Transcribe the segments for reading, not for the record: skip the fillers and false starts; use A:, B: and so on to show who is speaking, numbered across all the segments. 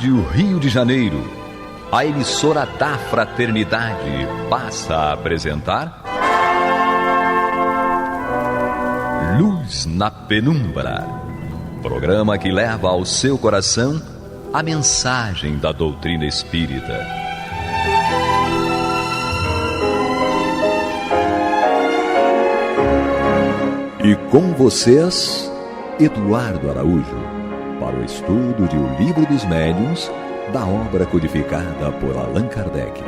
A: Rádio Rio de Janeiro, a emissora da Fraternidade, passa a apresentar Luz na Penumbra, programa que leva ao seu coração a mensagem da doutrina espírita. E com vocês, Eduardo Araújo, para o estudo de O Livro dos Médiuns, da obra codificada por Allan Kardec.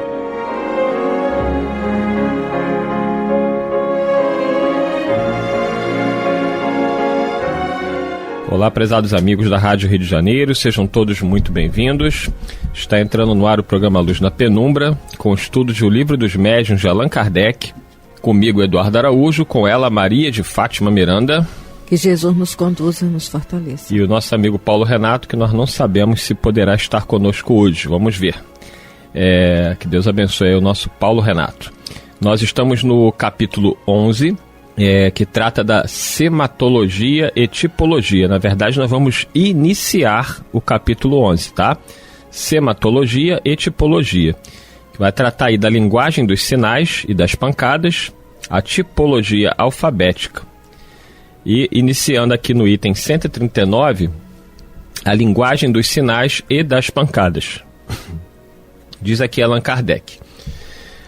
B: Olá, prezados amigos da Rádio Rio de Janeiro, sejam todos muito bem-vindos. Está entrando no ar o programa Luz na Penumbra, com o estudo de O Livro dos Médiuns de Allan Kardec. Comigo, Eduardo Araújo, com ela, Maria de Fátima Miranda.
C: Que Jesus nos conduza e nos fortaleça.
B: E o nosso amigo Paulo Renato, que nós não sabemos se poderá estar conosco hoje. Vamos ver. Que Deus abençoe o nosso Paulo Renato. Nós estamos no capítulo 11, que trata da sematologia e tipologia. Na verdade, nós vamos iniciar o capítulo 11, tá? Sematologia e tipologia. Que vai tratar aí da linguagem dos sinais e das pancadas, a tipologia alfabética. E iniciando aqui no item 139, a linguagem dos sinais e das pancadas. Diz aqui Allan Kardec: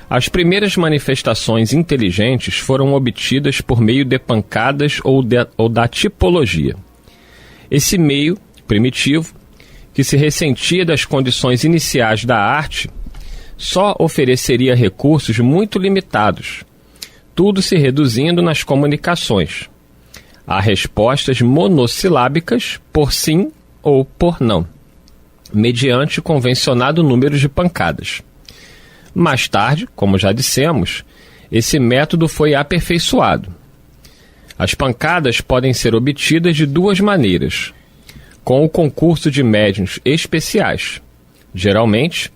B: as primeiras manifestações inteligentes foram obtidas por meio de pancadas ou da tipologia. Esse meio primitivo, que se ressentia das condições iniciais da arte, só ofereceria recursos muito limitados, tudo se reduzindo nas comunicações. Há respostas monossilábicas por sim ou por não, mediante convencionado número de pancadas. Mais tarde, como já dissemos, esse método foi aperfeiçoado. As pancadas podem ser obtidas de duas maneiras: com o concurso de médiuns especiais. Geralmente,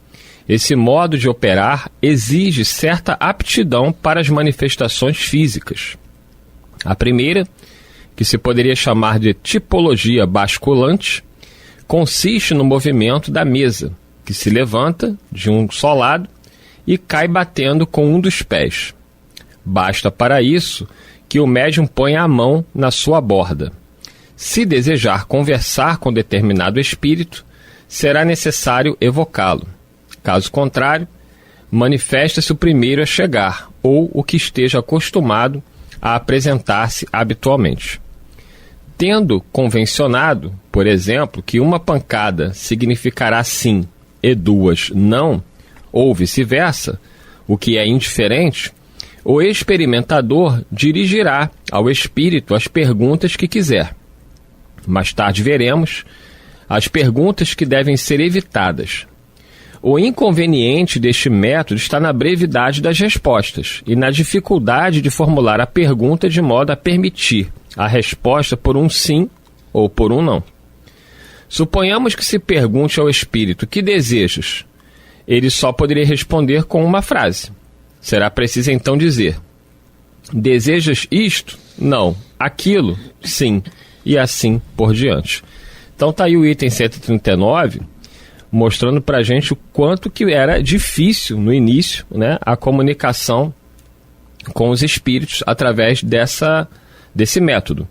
B: esse modo de operar exige certa aptidão para as manifestações físicas. A primeira, que se poderia chamar de tipologia basculante, consiste no movimento da mesa, que se levanta de um só lado e cai batendo com um dos pés. Basta para isso que o médium ponha a mão na sua borda. Se desejar conversar com determinado espírito, será necessário evocá-lo. Caso contrário, manifesta-se o primeiro a chegar, ou o que esteja acostumado a apresentar-se habitualmente. Tendo convencionado, por exemplo, que uma pancada significará sim e duas não, ou vice-versa, o que é indiferente, o experimentador dirigirá ao espírito as perguntas que quiser. Mais tarde veremos as perguntas que devem ser evitadas. O inconveniente deste método está na brevidade das respostas e na dificuldade de formular a pergunta de modo a permitir a resposta por um sim ou por um não. Suponhamos que se pergunte ao espírito: que desejas? Ele só poderia responder com uma frase. Será preciso então dizer: desejas isto? Não. Aquilo? Sim. E assim por diante. Então está aí o item 139, mostrando para a gente o quanto que era difícil no início, né, a comunicação com os espíritos através desse método.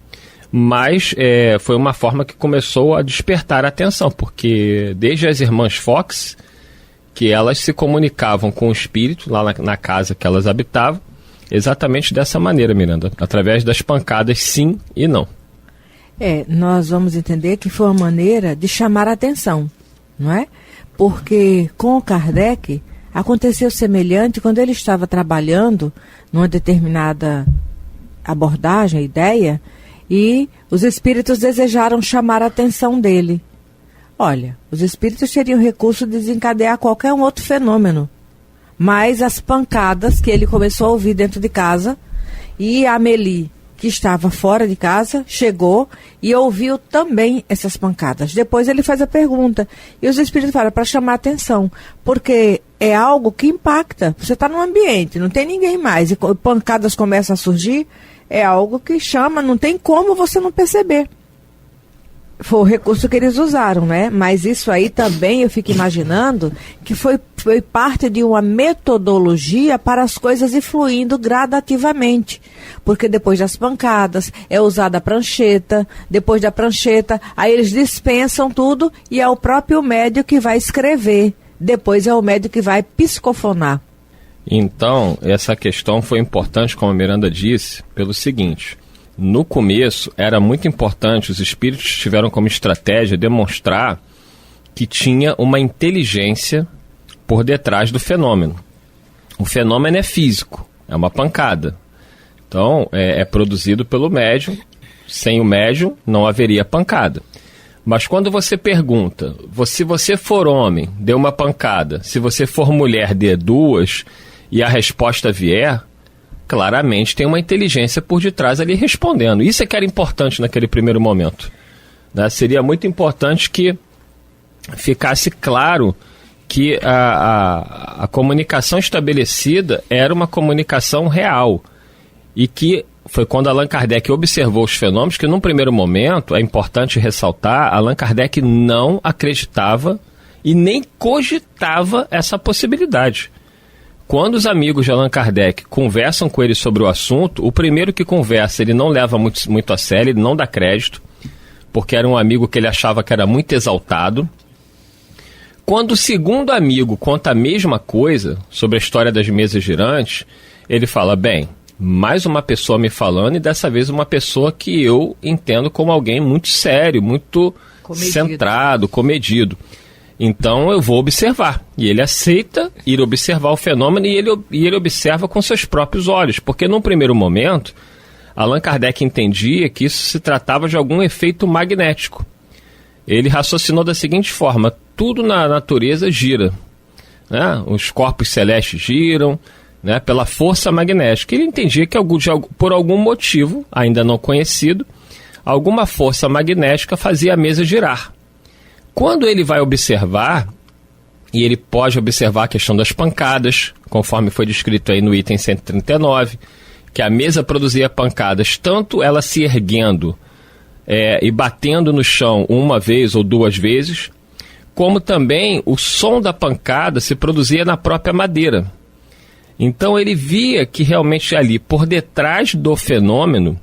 B: Mas foi uma forma que começou a despertar a atenção, porque desde as irmãs Fox, que elas se comunicavam com o espírito lá na casa que elas habitavam, exatamente dessa maneira, Miranda, através das pancadas sim e não.
C: Nós vamos entender que foi uma maneira de chamar a atenção, não é? Porque com o Kardec aconteceu semelhante quando ele estava trabalhando numa determinada abordagem, ideia, e os espíritos desejaram chamar a atenção dele. Olha, os espíritos teriam recurso de desencadear qualquer um outro fenômeno, mas as pancadas que ele começou a ouvir dentro de casa, e a Amélie, que estava fora de casa, chegou e ouviu também essas pancadas. Depois ele faz a pergunta, e os espíritos falam para chamar a atenção, porque é algo que impacta. Você está num ambiente, não tem ninguém mais, e pancadas começam a surgir, é algo que chama, não tem como você não perceber. Foi o recurso que eles usaram, né? Mas isso aí também eu fico imaginando que foi parte de uma metodologia para as coisas ir fluindo gradativamente. Porque depois das pancadas é usada a prancheta, depois da prancheta, aí eles dispensam tudo e é o próprio médium que vai escrever. Depois é o médium que vai psicofonar.
B: Então, essa questão foi importante, como a Miranda disse, pelo seguinte: no começo era muito importante, os espíritos tiveram como estratégia demonstrar que tinha uma inteligência por detrás do fenômeno. O fenômeno é físico, é uma pancada. Então, é produzido pelo médium. Sem o médium, não haveria pancada. Mas quando você pergunta, se você for homem, dê uma pancada. Se você for mulher, dê duas. E a resposta vier, claramente tem uma inteligência por detrás ali respondendo. Isso é que era importante naquele primeiro momento. Né? Seria muito importante que ficasse claro que a comunicação estabelecida era uma comunicação real. E que foi quando Allan Kardec observou os fenômenos que, num primeiro momento, é importante ressaltar, Allan Kardec não acreditava e nem cogitava essa possibilidade. Quando os amigos de Allan Kardec conversam com ele sobre o assunto, o primeiro que conversa, ele não leva muito a sério, ele não dá crédito, porque era um amigo que ele achava que era muito exaltado. Quando o segundo amigo conta a mesma coisa sobre a história das mesas girantes, ele fala, bem, mais uma pessoa me falando, e dessa vez uma pessoa que eu entendo como alguém muito sério, muito centrado, comedido. Então eu vou observar. E ele aceita ir observar o fenômeno e ele observa com seus próprios olhos. Porque num primeiro momento, Allan Kardec entendia que isso se tratava de algum efeito magnético. Ele raciocinou da seguinte forma: tudo na natureza gira. Né? Os corpos celestes giram, né? Pela força magnética. Ele entendia que por algum motivo, ainda não conhecido, alguma força magnética fazia a mesa girar. Quando ele vai observar, e ele pode observar a questão das pancadas, conforme foi descrito aí no item 139, que a mesa produzia pancadas, tanto ela se erguendo e batendo no chão uma vez ou duas vezes, como também o som da pancada se produzia na própria madeira. Então ele via que realmente ali, por detrás do fenômeno,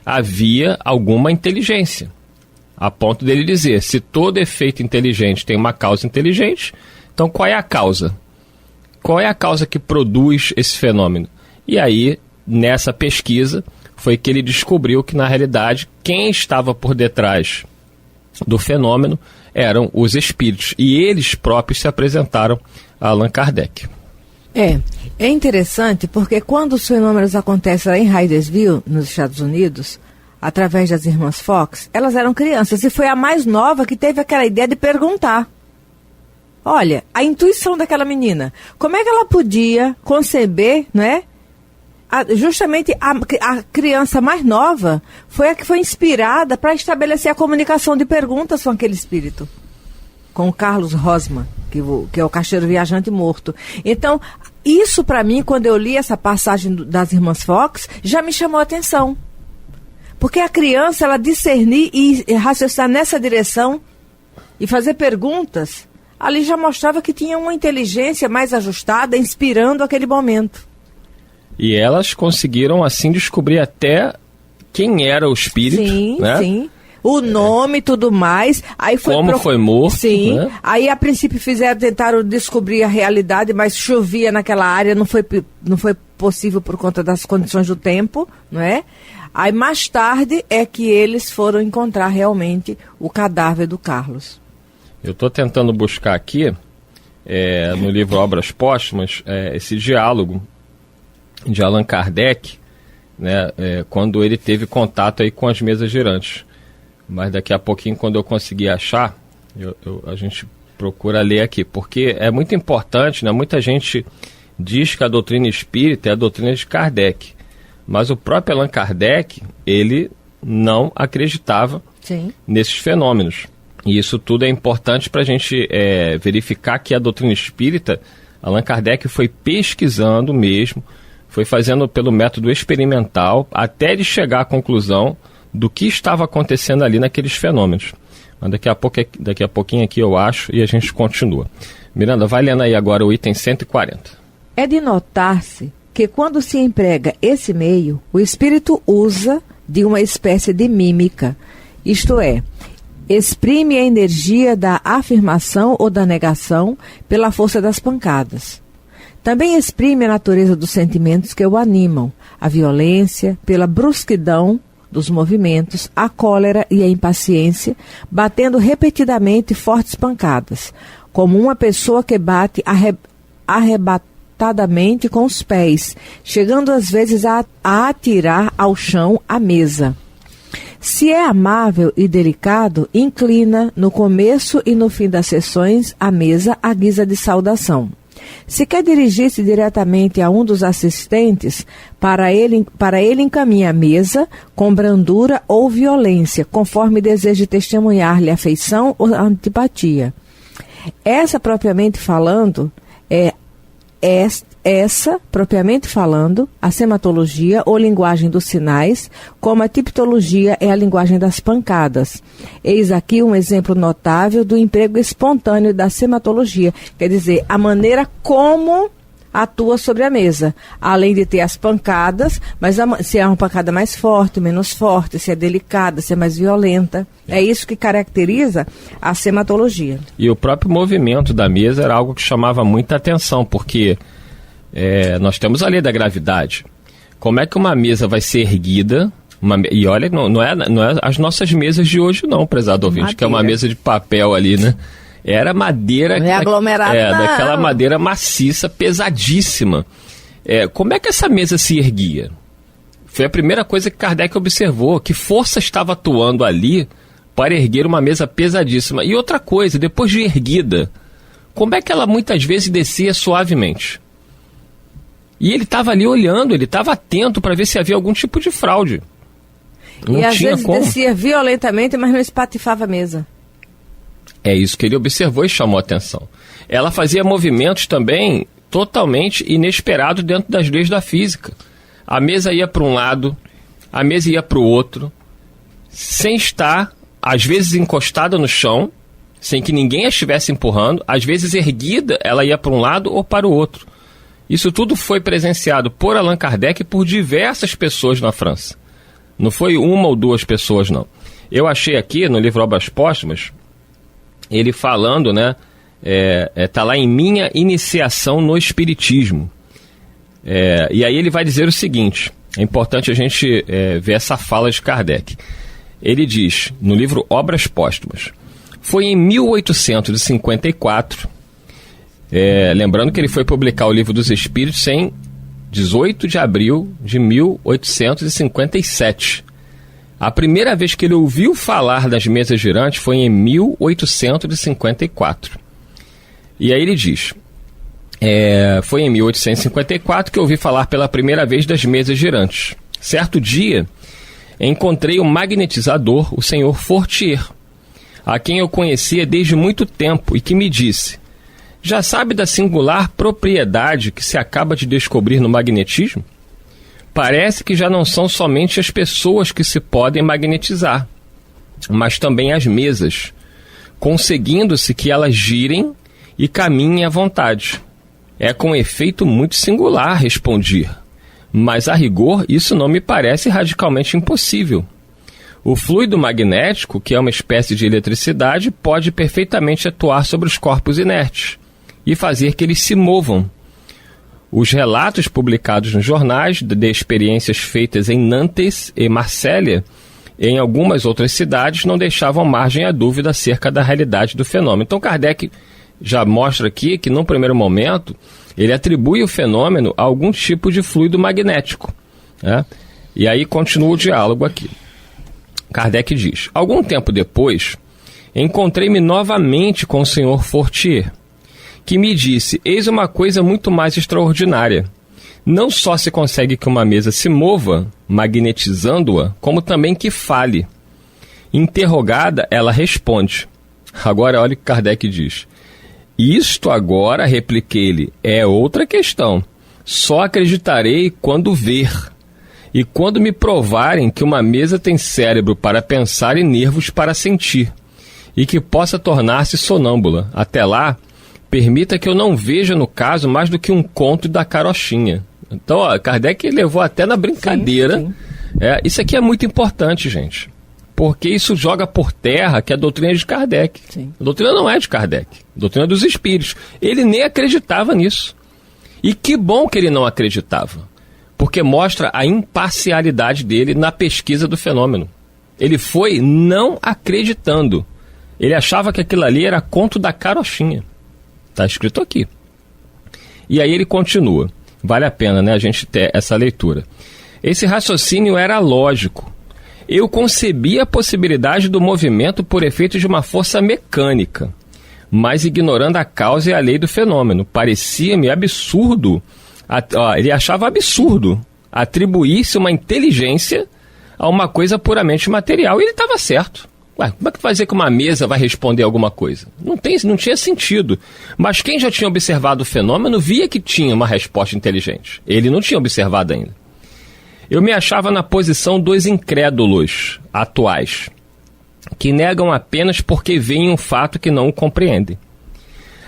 B: havia alguma inteligência. A ponto dele dizer, se todo efeito inteligente tem uma causa inteligente, então qual é a causa? Qual é a causa que produz esse fenômeno? E aí, nessa pesquisa, foi que ele descobriu que, na realidade, quem estava por detrás do fenômeno eram os espíritos. E eles próprios se apresentaram a Allan Kardec.
C: É interessante porque quando os fenômenos acontecem lá em Hydesville, nos Estados Unidos, através das irmãs Fox, elas eram crianças e foi a mais nova que teve aquela ideia de perguntar. Olha, a intuição daquela menina, como é que ela podia conceber, né? Justamente a criança mais nova foi a que foi inspirada para estabelecer a comunicação de perguntas com aquele espírito, com o Carlos Rosman, que é o caixeiro viajante morto. Então, isso para mim, quando eu li essa passagem das irmãs Fox, já me chamou a atenção. Porque a criança, ela discernir e raciocinar nessa direção e fazer perguntas, ali já mostrava que tinha uma inteligência mais ajustada, inspirando aquele momento.
B: E elas conseguiram, assim, descobrir até quem era o espírito.
C: Sim,
B: né?
C: Sim. O nome e tudo mais. Aí foi
B: como foi morto.
C: Sim.
B: Né?
C: Aí, a princípio, tentaram descobrir a realidade, mas chovia naquela área, não foi possível por conta das condições do tempo, não é? Aí, mais tarde, é que eles foram encontrar realmente o cadáver do Carlos.
B: Eu estou tentando buscar aqui, no livro Obras Póstumas, esse diálogo de Allan Kardec, né, quando ele teve contato aí com as mesas girantes. Mas daqui a pouquinho, quando eu conseguir achar, a gente procura ler aqui, porque é muito importante, né? Muita gente diz que a doutrina espírita é a doutrina de Kardec, mas o próprio Allan Kardec, ele não acreditava nesses fenômenos. E isso tudo é importante para a gente verificar que a doutrina espírita, Allan Kardec foi pesquisando mesmo, foi fazendo pelo método experimental, até de chegar à conclusão do que estava acontecendo ali naqueles fenômenos. Mas daqui a pouquinho aqui eu acho e a gente continua. Miranda, vai lendo aí agora o item 140.
C: É de notar-se que quando se emprega esse meio, o espírito usa de uma espécie de mímica, isto é, exprime a energia da afirmação ou da negação pela força das pancadas. Também exprime a natureza dos sentimentos que o animam, a violência, pela brusquidão dos movimentos, a cólera e a impaciência, batendo repetidamente fortes pancadas, como uma pessoa que bate arrebatadamente com os pés, chegando às vezes a atirar ao chão a mesa. Se é amável e delicado, inclina no começo e no fim das sessões a mesa à guisa de saudação. Se quer dirigir-se diretamente a um dos assistentes, para ele encaminha a mesa com brandura ou violência, conforme deseje testemunhar-lhe afeição ou antipatia. Essa, propriamente falando, a sematologia ou linguagem dos sinais, como a tipologia é a linguagem das pancadas. Eis aqui um exemplo notável do emprego espontâneo da sematologia, quer dizer, a maneira como atua sobre a mesa, além de ter as pancadas, mas se é uma pancada mais forte, menos forte, se é delicada, se é mais violenta. É isso que caracteriza a sematologia. E o próprio movimento da mesa era algo que chamava muita atenção, porque nós temos a lei da gravidade. Como é que uma mesa vai ser erguida? E olha, não é as nossas mesas de hoje não, prezado ouvinte, que é uma mesa de papel ali, né? Era madeira... Não é aglomerada, daquela madeira maciça, pesadíssima. Como é que essa mesa se erguia? Foi a primeira coisa que Kardec observou, que força estava atuando ali para erguer uma mesa pesadíssima. E outra coisa, depois de erguida, como é que ela muitas vezes descia suavemente? E ele estava ali olhando, ele estava atento para ver se havia algum tipo de fraude. Não tinha às vezes como. Descia violentamente, mas não espatifava a mesa. É isso que ele observou e chamou a atenção. Ela fazia movimentos também totalmente inesperados dentro das leis da física. A mesa ia para um lado, a mesa ia para o outro, sem estar, às vezes encostada no chão, sem que ninguém a estivesse empurrando, às vezes erguida, ela ia para um lado ou para o outro. Isso tudo foi presenciado por Allan Kardec e por diversas pessoas na França. Não foi uma ou duas pessoas, não. Eu achei aqui, no livro Obras Póstumas, ele falando, né, tá lá em Minha Iniciação no Espiritismo. E aí ele vai dizer o seguinte, é importante a gente ver essa fala de Kardec. Ele diz, no livro Obras Póstumas, foi em 1854... lembrando que ele foi publicar o Livro dos Espíritos em 18 de abril de 1857. A primeira vez que ele ouviu falar das mesas girantes foi em 1854. E aí ele diz, foi em 1854 que eu ouvi falar pela primeira vez das mesas girantes. Certo dia, encontrei o magnetizador, o senhor Fortier, a quem eu conhecia desde muito tempo e que me disse: já sabe da singular propriedade que se acaba de descobrir no magnetismo? Parece que já não são somente as pessoas que se podem magnetizar, mas também as mesas, conseguindo-se que elas girem e caminhem à vontade. É com efeito muito singular, respondi, mas a rigor isso não me parece radicalmente impossível. O fluido magnético, que é uma espécie de eletricidade, pode perfeitamente atuar sobre os corpos inertes e fazer que eles se movam. Os relatos publicados nos jornais de experiências feitas em Nantes e Marsella e em algumas outras cidades não deixavam margem à dúvida acerca da realidade do fenômeno. Então Kardec já mostra aqui que, num primeiro momento, ele atribui o fenômeno a algum tipo de fluido magnético, né? E aí continua o diálogo aqui. Kardec diz: algum tempo depois, encontrei-me novamente com o senhor Fortier, que me disse: eis uma coisa muito mais extraordinária. Não só se consegue que uma mesa se mova, magnetizando-a, como também que fale. Interrogada, ela responde. Agora olha o que Kardec diz. Isto agora, repliquei-lhe, é outra questão. Só acreditarei quando ver. E quando me provarem que uma mesa tem cérebro para pensar e nervos para sentir.
B: e que possa tornar-se sonâmbula. Até lá, permita que eu não veja no caso mais do que um conto da carochinha. Então, Kardec levou até na brincadeira.
C: Sim.
B: Isso aqui é muito importante, gente, porque isso joga por terra que a doutrina é de Kardec.
C: Sim.
B: A doutrina não é de Kardec, a doutrina é dos espíritos. Ele nem acreditava nisso. E que bom que ele não acreditava, porque mostra a imparcialidade dele na pesquisa do fenômeno. Ele foi não acreditando. Ele achava que aquilo ali era conto da carochinha. Está escrito aqui. E aí ele continua. Vale a pena, né, a gente ter essa leitura. Esse raciocínio era lógico. Eu concebi a possibilidade do movimento por efeito de uma força mecânica, mas ignorando a causa e a lei do fenômeno. Parecia-me absurdo, ele achava absurdo atribuir-se uma inteligência a uma coisa puramente material. E ele estava certo. Ué, como é que vai dizer que uma mesa vai responder alguma coisa? Não tinha sentido. Mas quem já tinha observado o fenômeno via que tinha uma resposta inteligente. Ele não tinha observado ainda. Eu me achava na posição dos incrédulos atuais, que negam apenas porque veem um fato que não o compreendem.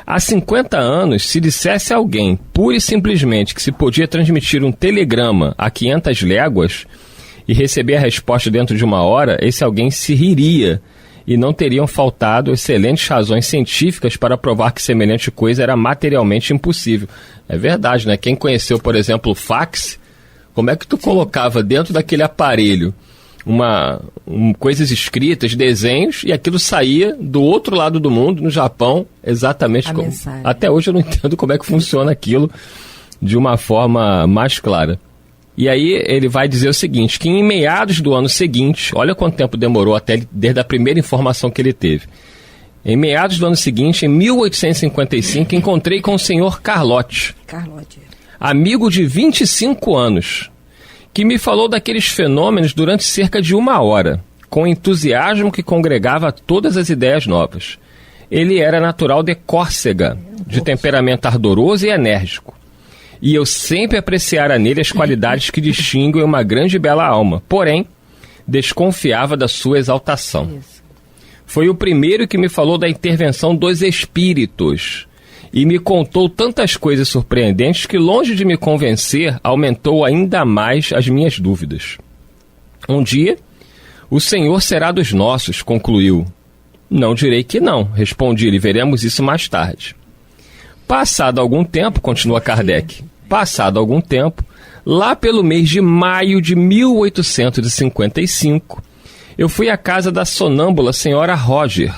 B: Há 50 anos, se dissesse a alguém, pura e simplesmente, que se podia transmitir um telegrama a 500 léguas e receber a resposta dentro de 1 hora, esse alguém se riria e não teriam faltado excelentes razões científicas para provar que semelhante coisa era materialmente impossível. É verdade, né? Quem conheceu, por exemplo, o fax, como é que tu colocava dentro daquele aparelho coisas escritas, desenhos, e aquilo saía do outro lado do mundo, no Japão, exatamente como...
C: Mensagem.
B: Até hoje eu não entendo como é que funciona aquilo de uma forma mais clara. E aí ele vai dizer o seguinte, que em meados do ano seguinte, olha quanto tempo demorou até desde a primeira informação que ele teve. Em meados do ano seguinte, em 1855, encontrei com o senhor Carlotti, amigo de 25 anos, que me falou daqueles fenômenos durante cerca de 1 hora, com entusiasmo que congregava todas as ideias novas. Ele era natural de Córcega, de temperamento ardoroso e enérgico. E eu sempre apreciara nele as qualidades que distinguem uma grande e bela alma, porém, desconfiava da sua exaltação. Foi o primeiro que me falou da intervenção dos espíritos e me contou tantas coisas surpreendentes que, longe de me convencer, aumentou ainda mais as minhas dúvidas. Um dia, o Senhor será dos nossos, concluiu. Não direi que não, respondi-lhe, veremos isso mais tarde. Passado algum tempo, continua Kardec, passado algum tempo, lá pelo mês de maio de 1855, eu fui à casa da sonâmbula senhora Roger,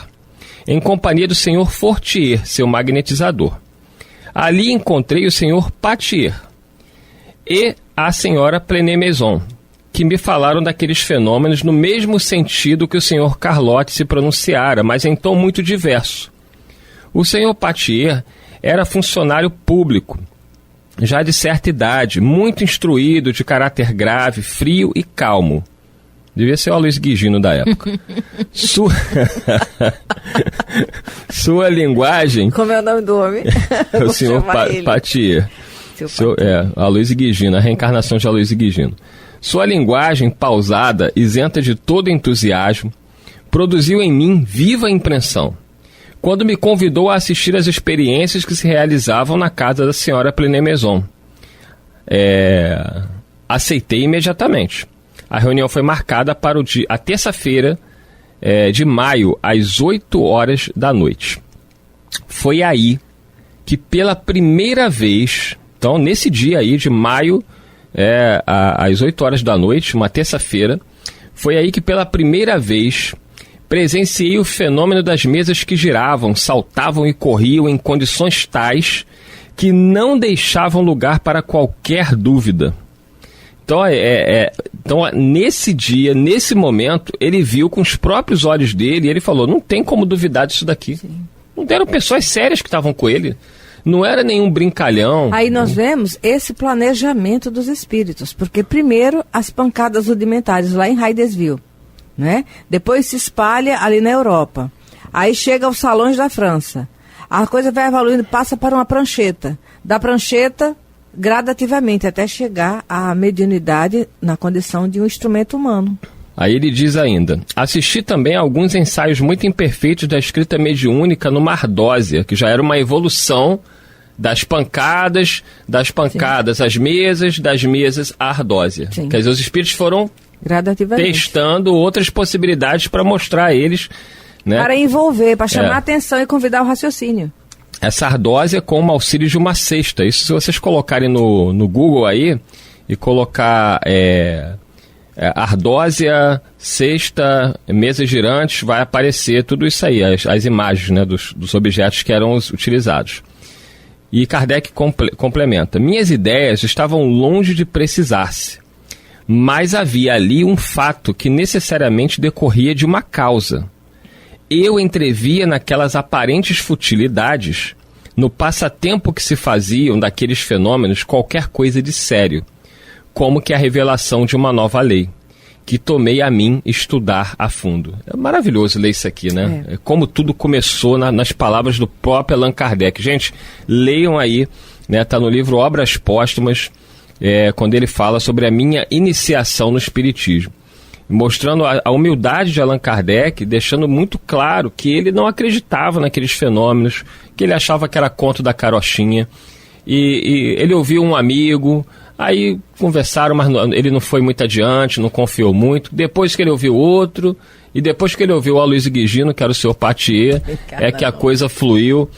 B: em companhia do senhor Fortier, seu magnetizador. Ali encontrei o senhor Patier e a senhora Plené-Maison, que me falaram daqueles fenômenos no mesmo sentido que o senhor Carlotti se pronunciara, mas em tom muito diverso. O senhor Patier era funcionário público, já de certa idade, muito instruído, de caráter grave, frio e calmo. Devia ser o Aloysio Guigino da época. Sua linguagem...
C: Como é o nome do homem?
B: O senhor Patier. Aloysio Guigino, a reencarnação de Aloysio Guigino. Sua linguagem pausada, isenta de todo entusiasmo, produziu em mim viva impressão, quando me convidou a assistir às experiências que se realizavam na casa da senhora Plené-Maison. Aceitei imediatamente. A reunião foi marcada para a terça-feira de maio, às 8 horas da noite. Foi aí que pela primeira vez, então nesse dia aí de maio, às 8 horas da noite, uma terça-feira, foi aí que pela primeira vez presenciei o fenômeno das mesas que giravam, saltavam e corriam em condições tais que não deixavam lugar para qualquer dúvida. Então, nesse dia, nesse momento, ele viu com os próprios olhos dele e ele falou, não tem como duvidar disso daqui. Sim. Não eram pessoas sérias que estavam com ele. Não era nenhum brincalhão.
C: Aí nós vemos esse planejamento dos espíritos, porque primeiro as pancadas rudimentares lá em Hydesville, né? Depois se espalha ali na Europa. Aí chega aos salões da França. A coisa vai evoluindo, passa para uma prancheta. Da prancheta, gradativamente, até chegar à mediunidade na condição de um instrumento humano.
B: Aí ele diz ainda: assisti também a alguns ensaios muito imperfeitos da escrita mediúnica numa ardósia, que já era uma evolução das pancadas, sim, às mesas, das mesas à ardósia. Sim. Quer dizer, os espíritos foram testando outras possibilidades para mostrar a eles, né? Para
C: envolver, para chamar a atenção e convidar o raciocínio.
B: Essa ardósia com o auxílio de uma cesta. Isso, se vocês colocarem no Google aí e colocar ardósia, cesta, mesas girantes, vai aparecer tudo isso aí, as imagens, né, dos objetos que eram utilizados. E Kardec complementa: minhas ideias estavam longe de precisar-se, mas havia ali um fato que necessariamente decorria de uma causa. Eu entrevia naquelas aparentes futilidades, no passatempo que se faziam daqueles fenômenos, qualquer coisa de sério, como que a revelação de uma nova lei, que tomei a mim estudar a fundo. É maravilhoso ler isso aqui, né? É como tudo começou nas palavras do próprio Allan Kardec. Gente, leiam aí, né? Tá no livro Obras Póstumas, quando ele fala sobre a minha iniciação no Espiritismo, mostrando a humildade de Allan Kardec, deixando muito claro que ele não acreditava naqueles fenômenos, que ele achava que era conto da carochinha, e ele ouviu um amigo, aí conversaram, mas ele não foi muito adiante, não confiou muito. Depois que ele ouviu outro, e depois que ele ouviu o Aloysio Guigino, que era o seu Patier, que a coisa fluiu.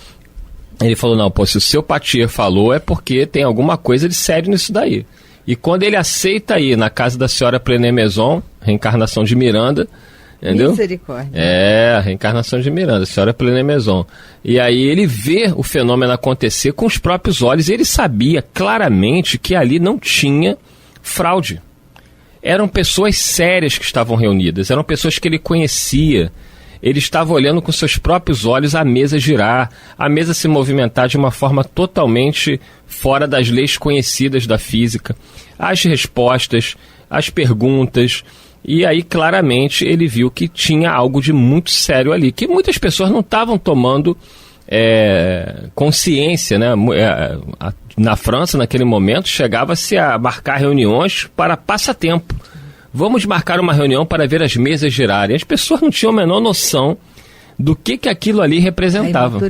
B: Ele falou: não, se o seu Patier falou, é porque tem alguma coisa de sério nisso daí. E quando ele aceita ir na casa da senhora Plené Maison, reencarnação de Miranda, entendeu?
C: Misericórdia.
B: A reencarnação de Miranda, a senhora Plené Maison. E aí ele vê o fenômeno acontecer com os próprios olhos, e ele sabia claramente que ali não tinha fraude. Eram pessoas sérias que estavam reunidas, eram pessoas que ele conhecia. Ele estava olhando com seus próprios olhos a mesa girar, a mesa se movimentar de uma forma totalmente fora das leis conhecidas da física. As respostas, as perguntas, e aí claramente ele viu que tinha algo de muito sério ali, que muitas pessoas não estavam tomando consciência, né? Na França, naquele momento, chegava-se a marcar reuniões para passatempo. Vamos marcar uma reunião para ver as mesas girarem. As pessoas não tinham a menor noção do que aquilo ali representava.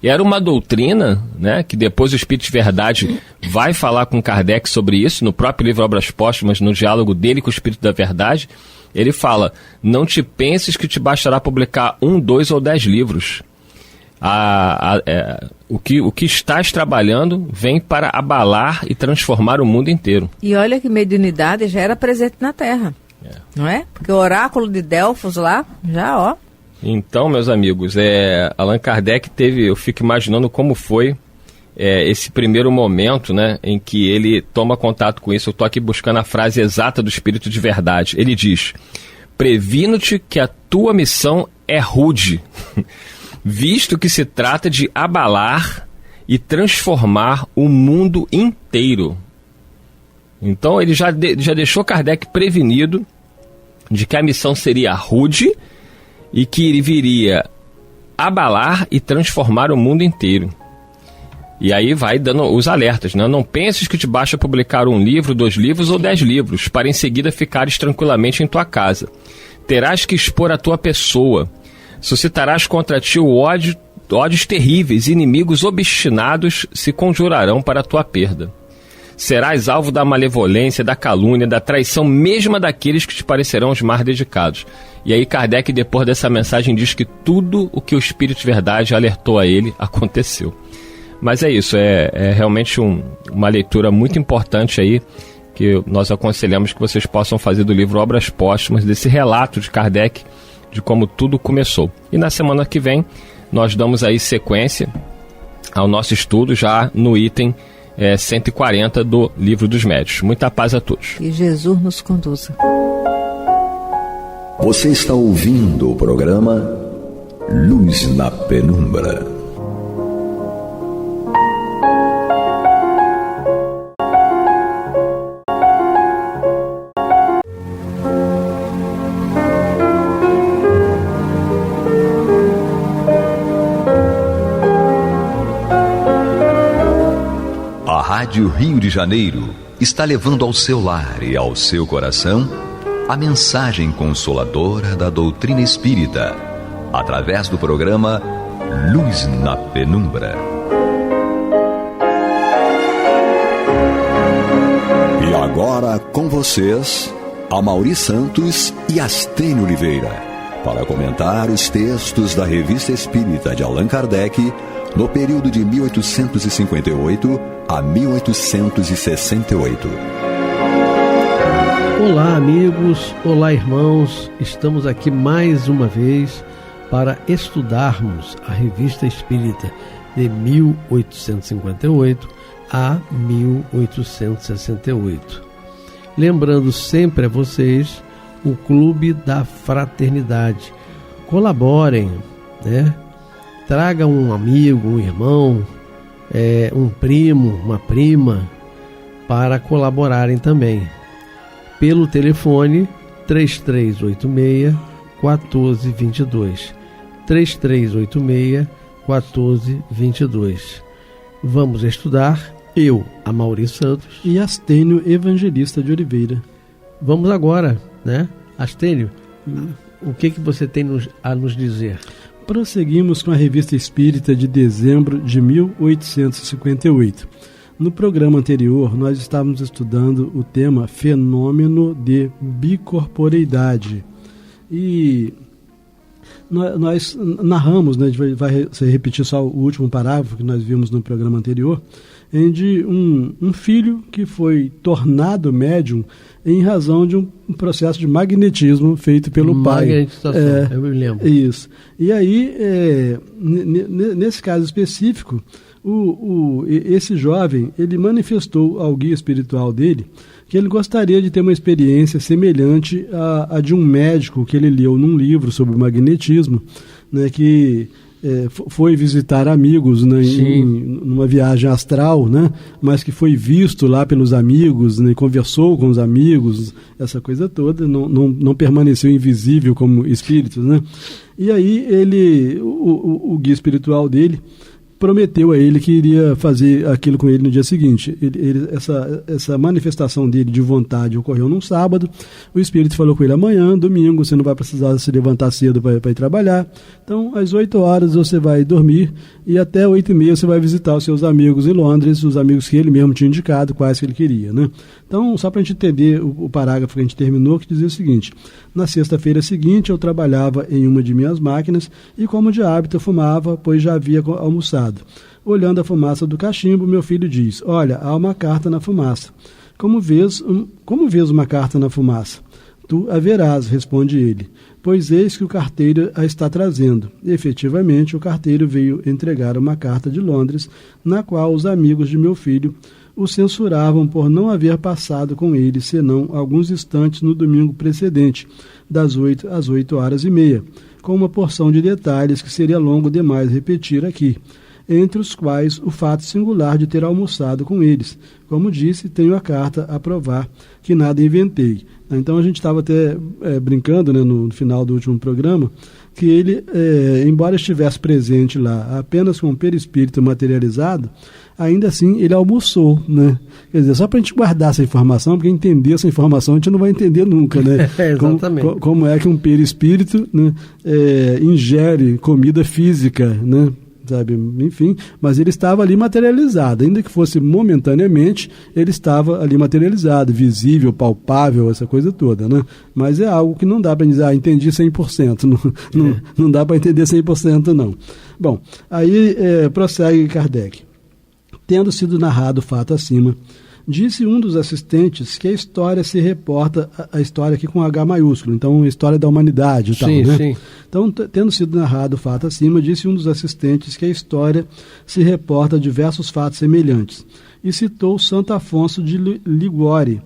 B: E era uma doutrina, né, que depois o Espírito de Verdade vai falar com Kardec sobre isso, no próprio livro Obras Póstumas, no diálogo dele com o Espírito da Verdade. Ele fala: não te penses que te bastará publicar 1, 2 ou 10 livros. O que estás trabalhando vem para abalar e transformar o mundo inteiro.
C: E olha que mediunidade já era presente na Terra, não é? Porque o oráculo de Delfos lá, já ó.
B: Então, meus amigos, Allan Kardec eu fico imaginando como foi esse primeiro momento, né, em que ele toma contato com isso. Eu estou aqui buscando a frase exata do Espírito de Verdade. Ele diz: previno-te que a tua missão é rude, visto que se trata de abalar e transformar o mundo inteiro. Então ele já deixou Kardec prevenido de que a missão seria rude e que ele viria abalar e transformar o mundo inteiro. E aí vai dando os alertas, né? Não penses que te basta publicar 1 livro, 2 livros ou 10 livros, para em seguida ficares tranquilamente em tua casa. Terás que expor a tua pessoa. Suscitarás contra ti ódios terríveis, inimigos obstinados se conjurarão para a tua perda. Serás alvo da malevolência, da calúnia, da traição mesma daqueles que te parecerão os mais dedicados. E aí Kardec, depois dessa mensagem, diz que tudo o que o Espírito de Verdade alertou a ele aconteceu. Mas é isso, é realmente uma leitura muito importante aí, que nós aconselhamos que vocês possam fazer do livro Obras Póstumas, desse relato de Kardec, de como tudo começou. E na semana que vem, nós damos aí sequência ao nosso estudo, já no item 140 do Livro dos Médiuns. Muita paz a todos.
C: Que Jesus nos conduza.
A: Você está ouvindo o programa Luz na Penumbra. A Rádio Rio de Janeiro está levando ao seu lar e ao seu coração a mensagem consoladora da doutrina espírita, através do programa Luz na Penumbra. E agora com vocês, Amaury Santos e Astênio Oliveira, para comentar os textos da Revista Espírita de Allan Kardec no período de 1858 a 1868.
D: Olá, amigos, olá, irmãos. Estamos aqui mais uma vez para estudarmos a Revista Espírita de 1858 a 1868. Lembrando sempre a vocês o Clube da Fraternidade. Colaborem, né? Traga um amigo, um irmão, um primo, uma prima, para colaborarem também. Pelo telefone 3386-1422. 3386-1422. Vamos estudar, eu, Amaury Santos
E: e Astênio Evangelista de Oliveira.
D: Vamos agora, né? Astênio, o que você tem a nos dizer?
E: Prosseguimos com a Revista Espírita de dezembro de 1858. No programa anterior, nós estávamos estudando o tema fenômeno de bicorporeidade. E nós narramos, né, a gente vai repetir só o último parágrafo que nós vimos no programa anterior, de um filho que foi tornado médium em razão de um processo de magnetismo feito pelo pai.
D: Eu me lembro.
E: Isso. E aí, nesse caso específico, esse jovem, ele manifestou ao guia espiritual dele que ele gostaria de ter uma experiência semelhante à de um médico que ele leu num livro sobre o magnetismo, né, que foi visitar amigos, né, numa viagem astral, né, mas que foi visto lá pelos amigos, né, conversou com os amigos, essa coisa toda, não permaneceu invisível como espíritos, né? E aí o guia espiritual dele prometeu a ele que iria fazer aquilo com ele no dia seguinte. Essa manifestação dele de vontade ocorreu num sábado. O espírito falou com ele: amanhã, domingo, você não vai precisar se levantar cedo para ir trabalhar. Então, às 8 horas você vai dormir e até 8h30 você vai visitar os seus amigos em Londres, os amigos que ele mesmo tinha indicado, quais que ele queria, né? Então, só para a gente entender o parágrafo que a gente terminou, que dizia o seguinte: na sexta-feira seguinte eu trabalhava em uma de minhas máquinas e, como de hábito, eu fumava, pois já havia almoçado. Olhando a fumaça do cachimbo, meu filho diz: olha, há uma carta na fumaça. Como vês uma carta na fumaça? Tu a verás, responde ele, pois eis que o carteiro a está trazendo. E, efetivamente, o carteiro veio entregar uma carta de Londres, na qual os amigos de meu filho o censuravam por não haver passado com ele senão alguns instantes no domingo precedente, das 8 às 8h30, com uma porção de detalhes que seria longo demais repetir aqui, entre os quais o fato singular de ter almoçado com eles. Como disse, tenho a carta a provar que nada inventei. Então a gente estava até brincando, né, no final do último programa, que ele, embora estivesse presente lá apenas com um perispírito materializado, ainda assim ele almoçou, né? Quer dizer, só para a gente guardar essa informação, porque entender essa informação a gente não vai entender nunca, né?
D: Exatamente.
E: Como é que um perispírito, né, ingere comida física, né? Sabe? Enfim, mas ele estava ali materializado, ainda que fosse momentaneamente, ele estava ali materializado, visível, palpável, essa coisa toda, né? Mas é algo que não dá para dizer, entendi 100%, não dá para entender 100% não. Bom, aí prossegue Kardec. Tendo sido narrado o fato acima, disse um dos assistentes que a história se reporta, a história aqui com H maiúsculo, então a história da humanidade e tal, né? Sim. Então, tendo sido narrado o fato acima, disse um dos assistentes que a história se reporta a diversos fatos semelhantes, e citou Santo Afonso de Liguori,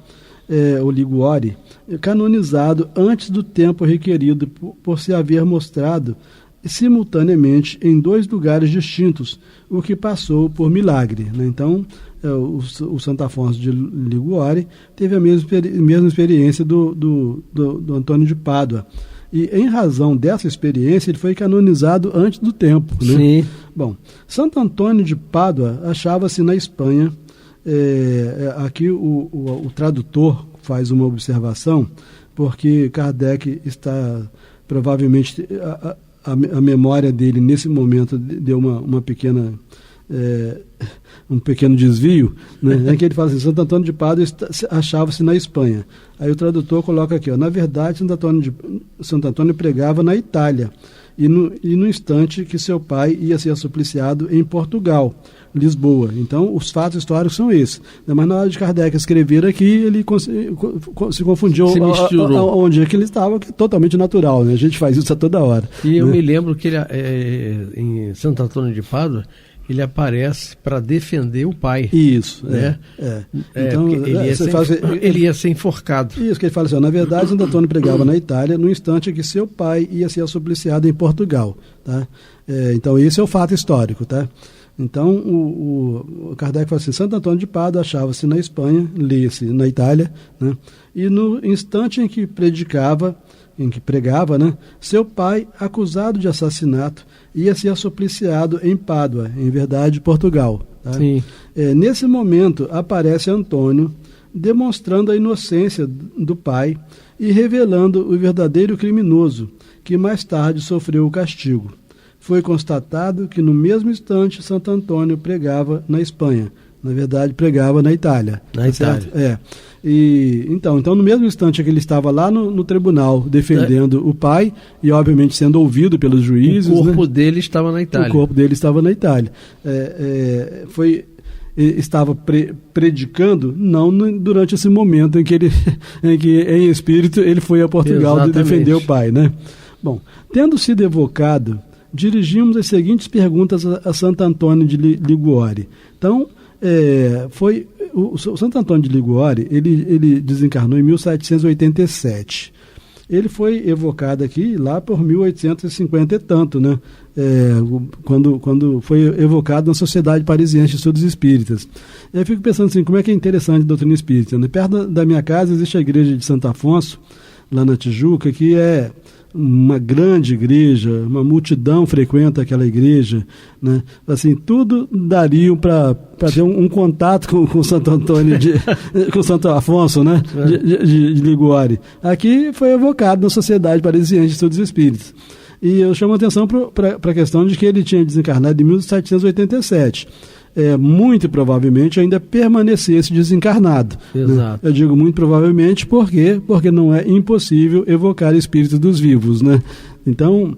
E: canonizado antes do tempo requerido por se haver mostrado simultaneamente em 2 lugares distintos, o que passou por milagre, né? Então, o Santo Afonso de Liguori teve a mesma experiência do Antônio de Pádua. E, em razão dessa experiência, ele foi canonizado antes do tempo, né?
D: Sim.
E: Bom, Santo Antônio de Pádua achava-se na Espanha. Aqui o tradutor faz uma observação, porque Kardec está, provavelmente, a memória dele nesse momento deu uma pequena... um pequeno desvio, né, em que ele fala assim: Santo Antônio de Pádua achava-se na Espanha. Aí o tradutor coloca aqui, na verdade, Santo Antônio pregava na Itália, e no instante que seu pai ia ser supliciado em Portugal, Lisboa. Então, os fatos históricos são esses. Mas na hora de Kardec escrever aqui, ele se confundiu onde é que ele estava, que é totalmente natural, né? A gente faz isso a toda hora.
D: E eu me lembro que ele, em Santo Antônio de Pádua, ele aparece para defender o pai.
E: Isso,
D: né?
E: Então,
D: ele ia ser enforcado.
E: Isso, que ele fala assim, na verdade, Santo Antônio pregava na Itália, no instante que seu pai ia ser supliciado em Portugal. Tá? Então, esse é o fato histórico. Tá? Então, o Kardec fala assim: Santo Antônio de Pádua achava-se na Espanha, lê-se na Itália, né? E no instante em que pregava, né, seu pai, acusado de assassinato, ia ser supliciado em Pádua, em verdade, Portugal. Tá?
D: Sim.
E: Nesse momento, aparece Antônio, demonstrando a inocência do pai e revelando o verdadeiro criminoso, que mais tarde sofreu o castigo. Foi constatado que no mesmo instante Santo Antônio pregava na Espanha. Na verdade, pregava na Itália.
D: Na Itália.
E: Então, no mesmo instante que ele estava lá no tribunal defendendo o pai e, obviamente, sendo ouvido pelos juízes...
D: O corpo dele estava na Itália.
E: O corpo dele estava na Itália. Estava predicando, não durante esse momento em que em espírito, ele foi a Portugal de defender o pai, né? Bom, tendo sido evocado, dirigimos as seguintes perguntas a Santo Antônio de Liguori. Então, o Santo Antônio de Liguori, ele desencarnou em 1787. Ele foi evocado aqui lá por 1850 e tanto, né? Quando foi evocado na Sociedade Parisiense de Estudos Espíritas. Eu fico pensando assim, como é que é interessante a doutrina espírita, né? Perto da minha casa existe a igreja de Santo Afonso, lá na Tijuca, que é uma grande igreja, uma multidão frequenta aquela igreja, né? Assim, tudo daria para ter um contato com Santo Antônio com Santo Afonso, né? De Liguori. Aqui foi evocado na Sociedade Parisiense de Estudos Espíritas. E eu chamo a atenção para a questão de que ele tinha desencarnado em 1787. Muito provavelmente ainda permanecesse desencarnado.
D: Exato.
E: Né? Eu digo muito provavelmente porque não é impossível evocar espíritos dos vivos, né? Então,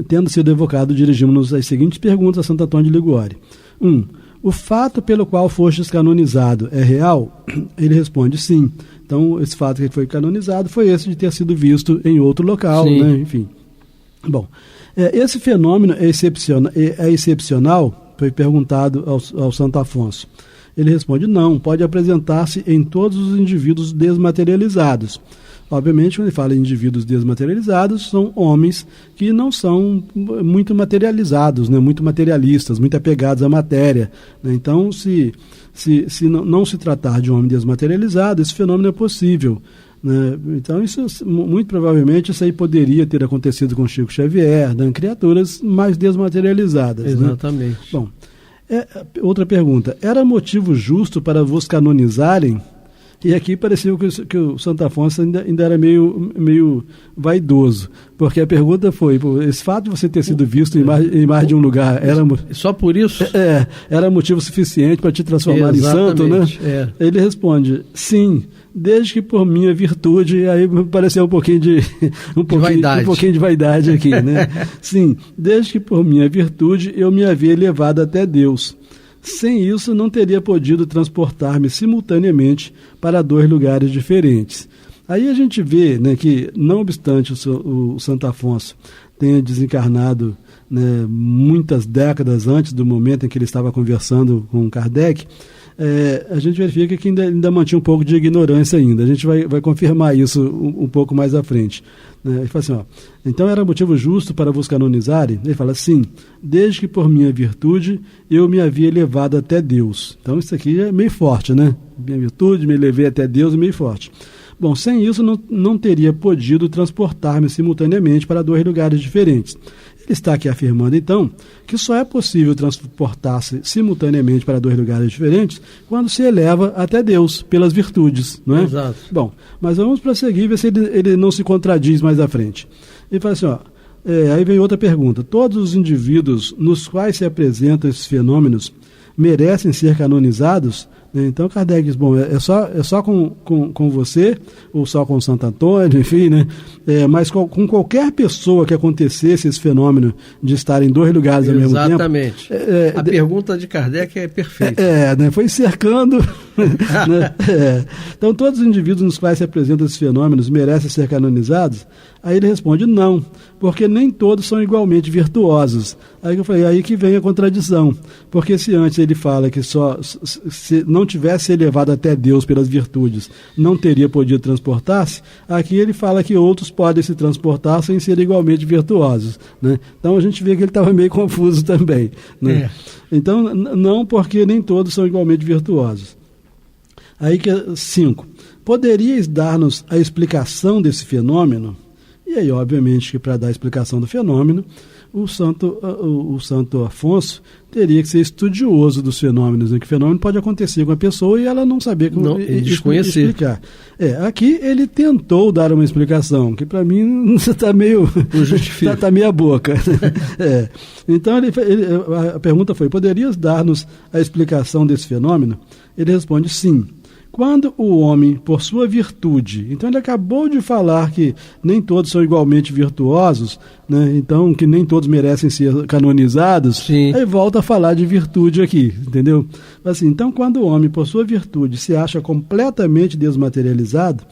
E: tendo sido evocado, dirigimos-nos às seguintes perguntas a Santo Antônio de Liguori. 1. O fato pelo qual fostes canonizado é real? Ele responde sim. Então, esse fato que ele foi canonizado foi esse de ter sido visto em outro local, né? Enfim. Bom, esse fenômeno é excepcional? Foi perguntado ao Santo Afonso. Ele responde, não, pode apresentar-se em todos os indivíduos desmaterializados. Obviamente, quando ele fala em indivíduos desmaterializados, são homens que não são muito materializados, né? Muito materialistas, muito apegados à matéria. Né? Então, se não se tratar de um homem desmaterializado, esse fenômeno é possível. Né? Então, muito provavelmente, isso aí poderia ter acontecido com Chico Xavier, né? Criaturas mais desmaterializadas.
D: Exatamente.
E: Né? Bom, outra pergunta. Era motivo justo para vos canonizarem? E aqui pareceu que o Santo Afonso ainda era meio vaidoso, porque a pergunta foi, esse fato de você ter sido visto em mais de um lugar,
D: só por isso?
E: Era motivo suficiente para te transformar
D: Exatamente,
E: em santo, né? Ele responde, sim, desde que por minha virtude, aí pareceu um pouquinho de vaidade aqui, né? Sim, desde que por minha virtude eu me havia elevado até Deus. Sem isso, não teria podido transportar-me simultaneamente para 2 lugares diferentes. Aí a gente vê, né, que, não obstante o Santo Afonso tenha desencarnado, né, muitas décadas antes do momento em que ele estava conversando com Kardec, a gente verifica que ainda mantinha um pouco de ignorância ainda. A gente vai confirmar isso um pouco mais à frente. Né? Ele fala assim, então era motivo justo para vos canonizarem? Ele fala, sim, desde que por minha virtude eu me havia elevado até Deus. Então isso aqui é meio forte, né? Minha virtude, me elevei até Deus, é meio forte. Bom, sem isso não teria podido transportar-me simultaneamente para 2 lugares diferentes. Ele está aqui afirmando, então, que só é possível transportar-se simultaneamente para dois lugares diferentes quando se eleva até Deus, pelas virtudes, não é?
D: Exato.
E: Bom, mas vamos prosseguir, ver se ele não se contradiz mais à frente. Ele fala assim, aí vem outra pergunta. Todos os indivíduos nos quais se apresentam esses fenômenos merecem ser canonizados? Então Kardec diz, bom, é só com você, ou só com Santo Antônio, enfim, né? Mas com qualquer pessoa que acontecesse esse fenômeno de estar em dois lugares ao mesmo tempo.
D: Exatamente. A pergunta de Kardec é perfeita.
E: Né? Foi cercando. Né? Então todos os indivíduos nos quais se apresentam esses fenômenos merecem ser canonizados? Aí ele responde, não, porque nem todos são igualmente virtuosos. Aí eu falei, aí que vem a contradição, porque se antes ele fala que só se não tivesse elevado até Deus pelas virtudes, não teria podido transportar-se, aqui ele fala que outros podem se transportar sem ser igualmente virtuosos, né? Então a gente vê que ele estava meio confuso também, né? Então, não, porque nem todos são igualmente virtuosos. Aí que 5. Poderias dar-nos a explicação desse fenômeno? E aí, obviamente, que para dar a explicação do fenômeno, o santo Afonso teria que ser estudioso dos fenômenos, né? Que o fenômeno pode acontecer com a pessoa e ela não saber como explicar. Aqui ele tentou dar uma explicação, que para mim está meio tá meia boca. Então a pergunta foi, poderias dar-nos a explicação desse fenômeno? Ele responde sim. Quando o homem, por sua virtude, então ele acabou de falar que nem todos são igualmente virtuosos, né? Então que nem todos merecem ser canonizados,
D: Sim.
E: Aí volta a falar de virtude aqui, entendeu? Assim, então quando o homem, por sua virtude, se acha completamente desmaterializado,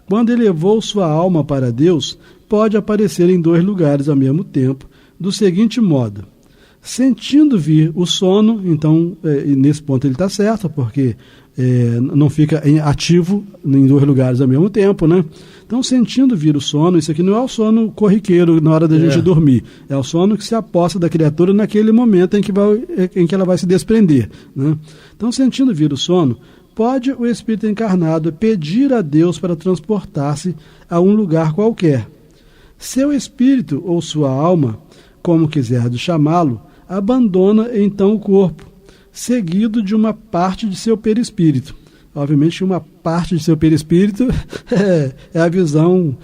E: quando elevou sua alma para Deus, pode aparecer em dois lugares ao mesmo tempo, do seguinte modo. Sentindo vir o sono, então, nesse ponto ele está certo, porque não fica ativo em dois lugares ao mesmo tempo, né? Então, sentindo vir o sono, isso aqui não é o sono corriqueiro na hora da gente dormir, é o sono que se aposta da criatura naquele momento em que ela vai se desprender, né? Então, sentindo vir o sono, pode o espírito encarnado pedir a Deus para transportar-se a um lugar qualquer. Seu espírito ou sua alma, como quiser chamá-lo, abandona então o corpo, seguido de uma parte de seu perispírito. Obviamente, uma parte de seu perispírito é a visão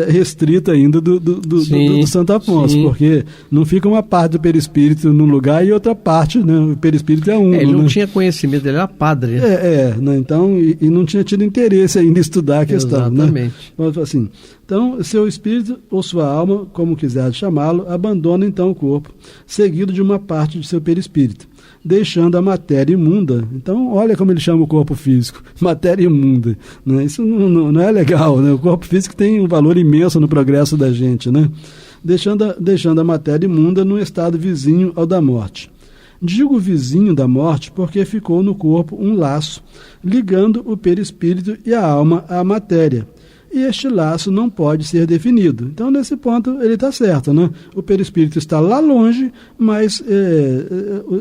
E: restrita ainda do Santo Afonso, porque não fica uma parte do perispírito num lugar e outra parte, né? O perispírito é um.
D: Ele não tinha conhecimento, ele era padre.
E: Né? Então, e não tinha tido interesse ainda em estudar a questão.
D: Exatamente.
E: Né? Assim, então, seu espírito ou sua alma, como quiser chamá-lo, abandona então o corpo, seguido de uma parte de seu perispírito, deixando a matéria imunda. Então, olha como ele chama o corpo físico, matéria imunda, né? Isso não é legal, né? O corpo físico tem um valor imenso no progresso da gente, né? Deixando a matéria imunda num estado vizinho ao da morte. Digo vizinho da morte porque ficou no corpo um laço, ligando o perispírito e a alma à matéria. E este laço não pode ser definido. Então, nesse ponto, ele está certo, né? O perispírito está lá longe, mas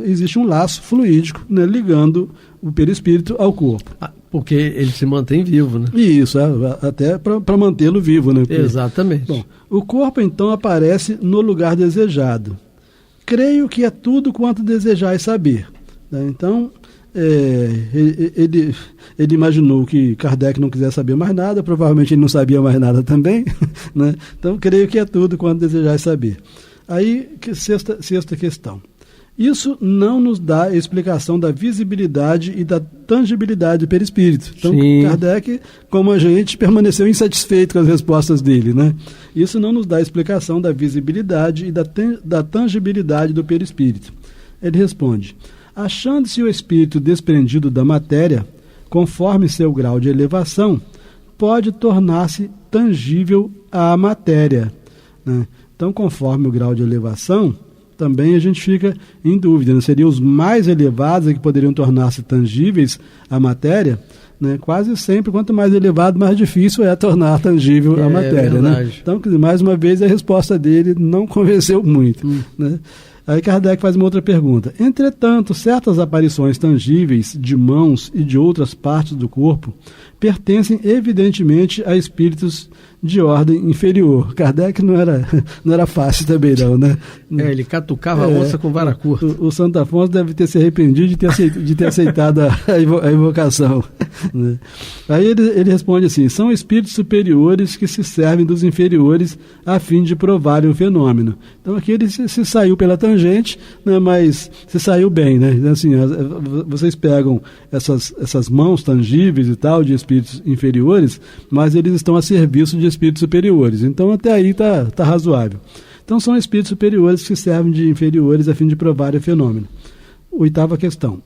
E: existe um laço fluídico, né, ligando o perispírito ao corpo.
D: Porque ele se mantém vivo, né?
E: Isso, até para mantê-lo vivo, né?
D: Exatamente.
E: Bom, o corpo, então, aparece no lugar desejado. Creio que é tudo quanto desejais saber. Né? Então, ele imaginou que Kardec não quisesse saber mais nada, provavelmente ele não sabia mais nada também, né? Então, creio que é tudo quanto desejais saber. Aí, sexta questão. Isso não nos dá a explicação da visibilidade e da tangibilidade do perispírito. Então, Sim. Kardec, como a gente, permaneceu insatisfeito com as respostas dele, né? Isso não nos dá a explicação da visibilidade e da tangibilidade do perispírito. Ele responde: achando-se o espírito desprendido da matéria, conforme seu grau de elevação, pode tornar-se tangível à matéria, né? Então, conforme o grau de elevação, também a gente fica em dúvida, né? Seriam os mais elevados que poderiam tornar-se tangíveis à matéria, né? Quase sempre, quanto mais elevado, mais difícil é tornar tangível a matéria, né? Então, mais uma vez, a resposta dele não convenceu muito, né? Aí Kardec faz uma outra pergunta. Entretanto, certas aparições tangíveis de mãos e de outras partes do corpo pertencem evidentemente a espíritos de ordem inferior. Kardec não era fácil também não, né?
D: Ele catucava a onça com vara curta.
E: O Santo Afonso deve ter se arrependido de ter aceitado a invocação. Né? Aí ele responde assim: são espíritos superiores que se servem dos inferiores a fim de provarem o fenômeno. Então aqui ele se saiu pela tangente, né, mas se saiu bem, né? Assim, vocês pegam essas mãos tangíveis e tal de espíritos inferiores, mas eles estão a serviço de espíritos superiores. Então até aí tá razoável. Então são espíritos superiores que servem de inferiores a fim de provar o fenômeno. 8ª questão.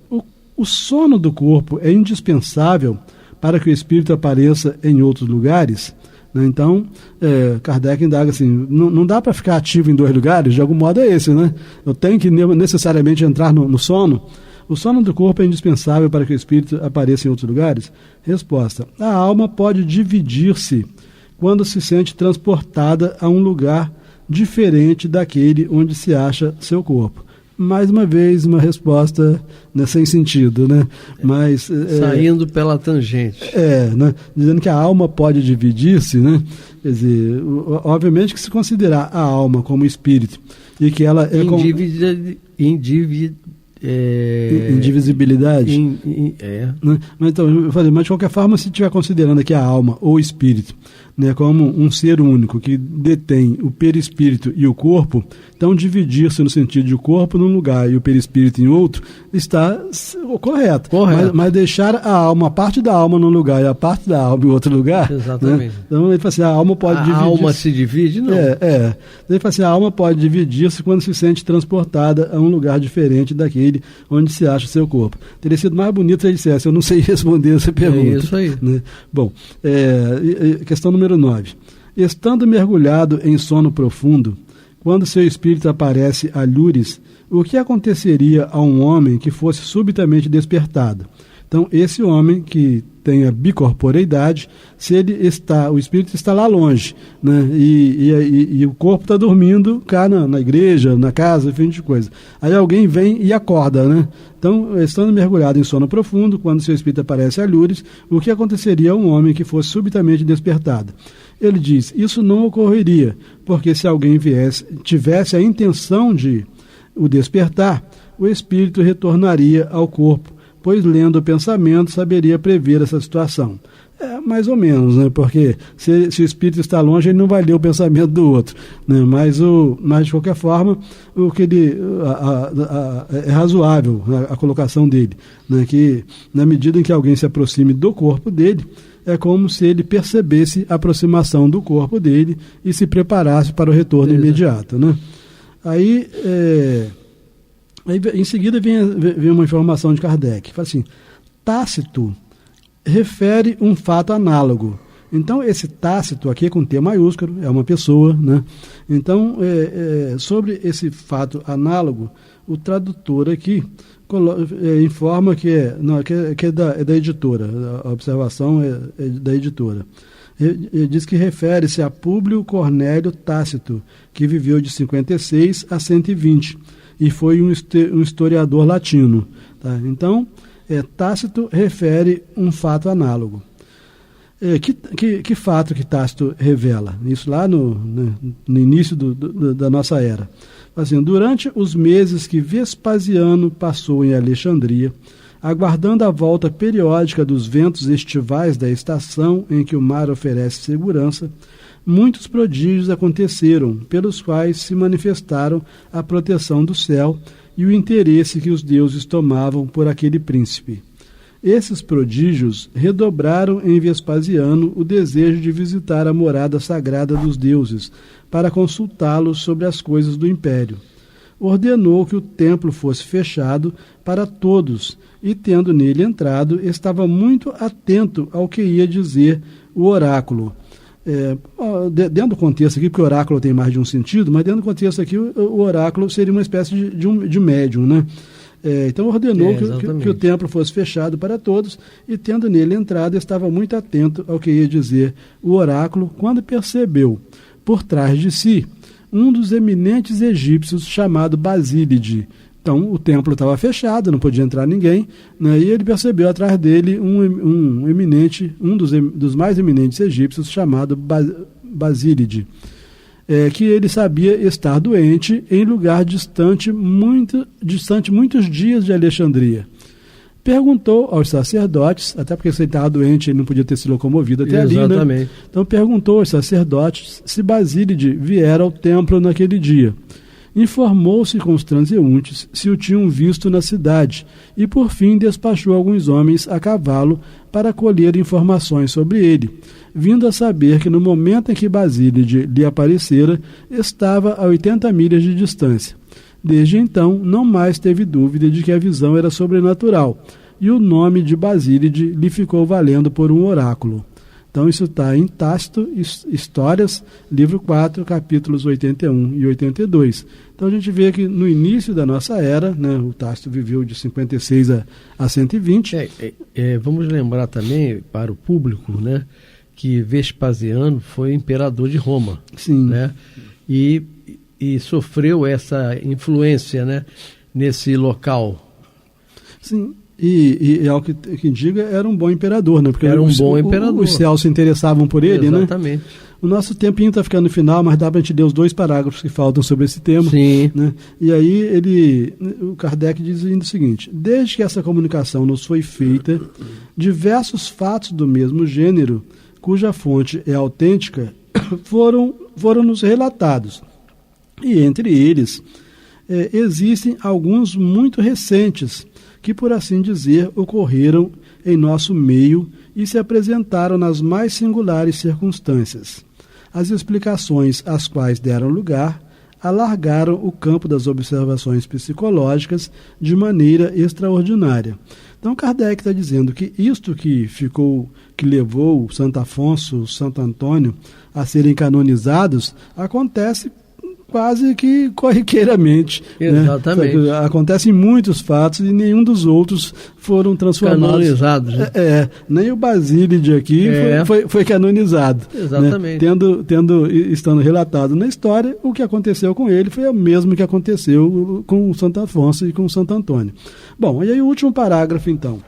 E: O sono do corpo é indispensável para que o espírito apareça em outros lugares? Né? Então, Kardec indaga assim, não dá para ficar ativo em 2 lugares? De algum modo é esse, né? Eu tenho que necessariamente entrar no sono? O sono do corpo é indispensável para que o espírito apareça em outros lugares? Resposta. A alma pode dividir-se quando se sente transportada a um lugar diferente daquele onde se acha seu corpo. Mais uma vez, uma resposta, né, sem sentido, né? Mas,
D: saindo pela tangente.
E: Né? Dizendo que a alma pode dividir-se, né? Quer dizer, obviamente que se considerar a alma como espírito e que ela é indivisibilidade. Né? Então, eu falei, mas de qualquer forma, se estiver considerando aqui a alma ou espírito, né, como um ser único que detém o perispírito e o corpo, então dividir-se no sentido de o corpo num lugar e o perispírito em outro está correto. Mas deixar a alma, a parte da alma num lugar e a parte da alma em outro lugar.
D: Exatamente.
E: Né? Então ele fala assim, a alma pode dividir-se.
D: A alma se divide? Não.
E: Ele fala assim, a alma pode dividir-se quando se sente transportada a um lugar diferente daquele onde se acha o seu corpo. Teria sido mais bonito se ele dissesse, eu não sei responder essa pergunta.
D: É isso aí.
E: Né? Bom, questão número 9. Estando mergulhado em sono profundo, quando seu espírito aparece a lures, o que aconteceria a um homem que fosse subitamente despertado? Então, esse homem que tem a bicorporeidade, se o espírito está lá longe, né? E o corpo está dormindo cá na igreja, na casa, enfim de coisa. Aí alguém vem e acorda, né? Então, estando mergulhado em sono profundo, quando seu espírito aparece a lures, o que aconteceria a um homem que fosse subitamente despertado? Ele diz, isso não ocorreria, porque se alguém tivesse a intenção de o despertar, o espírito retornaria ao corpo, pois lendo o pensamento saberia prever essa situação. Mais ou menos, né? Porque se o espírito está longe, ele não vai ler o pensamento do outro, né? Mas de qualquer forma, o que é razoável a colocação dele, né? Que na medida em que alguém se aproxime do corpo dele, é como se ele percebesse a aproximação do corpo dele e se preparasse para o retorno imediato, né? Aí em seguida vem uma informação de Kardec. Fala assim, Tácito refere um fato análogo. Então, esse Tácito aqui com T maiúsculo, é uma pessoa, né? Então, sobre esse fato análogo, o tradutor aqui informa que é da editora, a observação é da editora. Ele diz que refere-se a Públio Cornélio Tácito, que viveu de 56 a 120, e foi um historiador latino. Tá? Então, Tácito refere um fato análogo. Que fato que Tácito revela? Isso lá no início da nossa era. Assim, durante os meses que Vespasiano passou em Alexandria, aguardando a volta periódica dos ventos estivais da estação em que o mar oferece segurança, muitos prodígios aconteceram, pelos quais se manifestaram a proteção do céu e o interesse que os deuses tomavam por aquele príncipe. Esses prodígios redobraram em Vespasiano o desejo de visitar a morada sagrada dos deuses, para consultá-los sobre as coisas do império. Ordenou que o templo fosse fechado para todos, e tendo nele entrado, estava muito atento ao que ia dizer o oráculo. Dentro do contexto aqui, porque o oráculo tem mais de um sentido, mas dentro do contexto aqui, o oráculo seria uma espécie de médium, né? Então ordenou que o templo fosse fechado para todos, e tendo nele entrado, estava muito atento ao que ia dizer o oráculo, quando percebeu, por trás de si, um dos eminentes egípcios chamado Basílide, Então o templo estava fechado, não podia entrar ninguém, né? E ele percebeu atrás dele um dos mais eminentes egípcios, chamado Basílide, que ele sabia estar doente em lugar distante muitos dias de Alexandria. Perguntou aos sacerdotes, até porque se ele estava doente, ele não podia ter se locomovido até ali, né? Então perguntou aos sacerdotes se Basílide viera ao templo naquele dia. Informou-se com os transeuntes se o tinham visto na cidade e, por fim, despachou alguns homens a cavalo para colher informações sobre ele, vindo a saber que no momento em que Basílide lhe aparecera, estava a 80 milhas de distância. Desde então, não mais teve dúvida de que a visão era sobrenatural, e o nome de Basílide lhe ficou valendo por um oráculo. Então isso está em Tácito, Histórias, livro 4, capítulos 81 e 82. Então a gente vê que no início da nossa era, né, o Tácito viveu de 56 a 120.
D: Vamos lembrar também para o público, né, que Vespasiano foi imperador de Roma.
E: Sim.
D: Né, e sofreu essa influência, né, nesse local.
E: Sim. E ao que diga, era um bom imperador, né? Porque
D: era um bom imperador.
E: Os céus se interessavam por ele,
D: exatamente,
E: né? O nosso tempinho está ficando no final, mas dá para a gente ler os 2 parágrafos que faltam sobre esse tema.
D: Sim.
E: Né? E aí o Kardec diz o seguinte: desde que essa comunicação nos foi feita, diversos fatos do mesmo gênero, cuja fonte é autêntica, foram nos relatados. E entre eles, existem alguns muito recentes, que, por assim dizer, ocorreram em nosso meio e se apresentaram nas mais singulares circunstâncias. As explicações às quais deram lugar alargaram o campo das observações psicológicas de maneira extraordinária. Então Kardec está dizendo que isto que levou Santo Afonso, Santo Antônio a serem canonizados, acontece quase que corriqueiramente.
D: Exatamente.
E: Né? Acontecem muitos fatos e nenhum dos outros foram transformados.
D: Canonizados. Né?
E: Nem o Basílide aqui foi canonizado.
D: Exatamente.
E: Né? Estando relatado na história, o que aconteceu com ele foi o mesmo que aconteceu com o Santo Afonso e com o Santo Antônio. Bom, e aí o último parágrafo, então,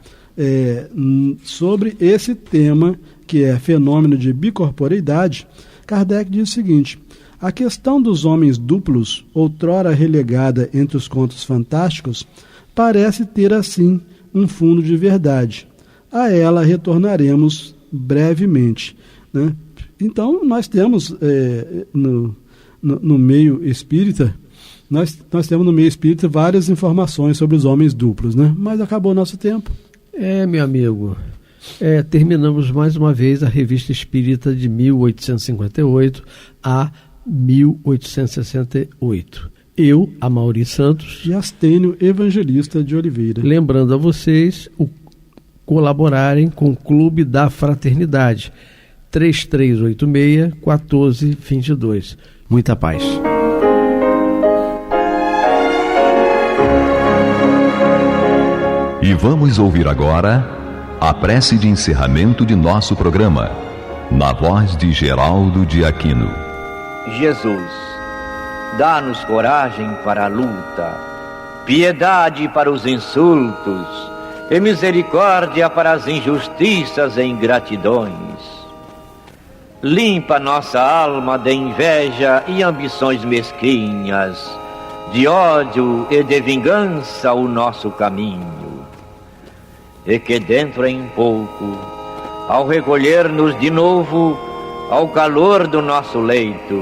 E: sobre esse tema, que é fenômeno de bicorporeidade, Kardec diz o seguinte: a questão dos homens duplos, outrora relegada entre os contos fantásticos, parece ter, assim, um fundo de verdade. A ela retornaremos brevemente. Né? Então, nós temos no meio espírita, nós temos no meio espírita várias informações sobre os homens duplos, né? Mas acabou o nosso tempo.
D: Meu amigo, terminamos mais uma vez a Revista Espírita de 1858 a 1868. Eu, Amaury Santos
E: e Astênio Evangelista de Oliveira.
D: Lembrando a vocês colaborarem com o Clube da Fraternidade 3386-1422. Muita paz.
A: E vamos ouvir agora a prece de encerramento de nosso programa, na voz de Geraldo de Aquino.
F: Jesus, dá-nos coragem para a luta, piedade para os insultos e misericórdia para as injustiças e ingratidões. Limpa nossa alma de inveja e ambições mesquinhas, de ódio e de vingança o nosso caminho. E que dentro em pouco, ao recolher-nos de novo ao calor do nosso leito,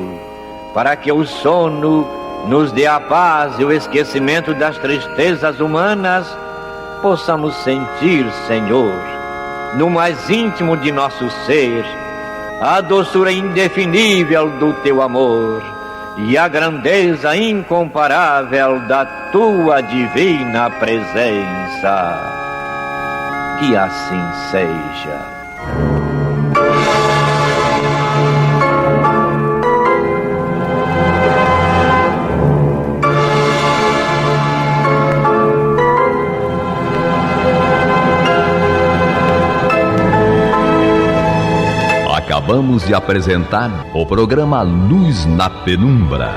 F: para que o sono nos dê a paz e o esquecimento das tristezas humanas, possamos sentir, Senhor, no mais íntimo de nosso ser, a doçura indefinível do Teu amor e a grandeza incomparável da Tua divina presença. Que assim seja.
A: Acabamos de apresentar o programa Luz na Penumbra,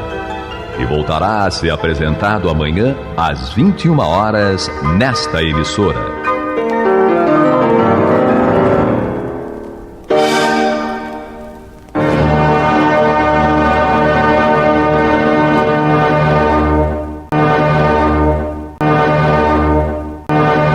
A: e voltará a ser apresentado amanhã às 21 horas nesta emissora.